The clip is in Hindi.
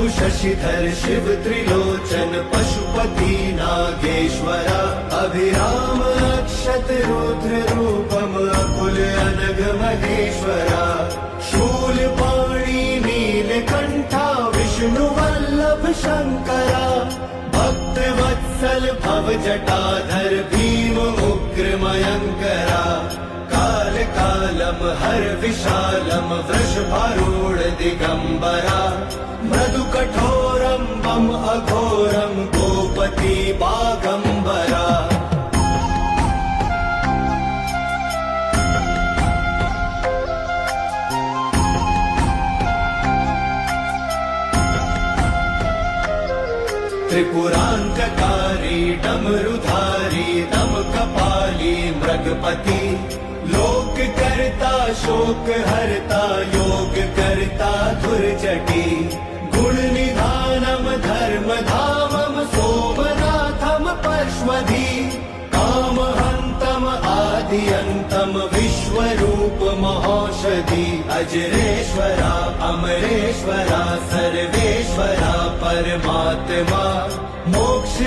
शंभु शशिधर शिव त्रिलोचन पशुपति नागेश्वरा अभिराम अक्षत रुद्र रूपम अकुल अनघ महेश्वरा शूलपाणि नीलकंठा विष्णु वल्लभ शंकरा भक्त वत्सल भव जटाधर भीम उग्र मयंकरा काल कालम हर विशालम वृषभारूढ़ दिगंबरा मृदु कठोरम बम अघोरम गोपति बागंबरा त्रिपुरांतकारी डमरुधारी दम कपाली मृगपति लोक करता शोक हरता योग करता धुर्जटी गुण निधानम धर्म धामम सोमनाथम पश्वधी काम हंतम आदि अंतम विश्वरूप महौषधि अजरेश्वरा अमरेश्वरा सर्वेश्वरा परमात्मा मोक्ष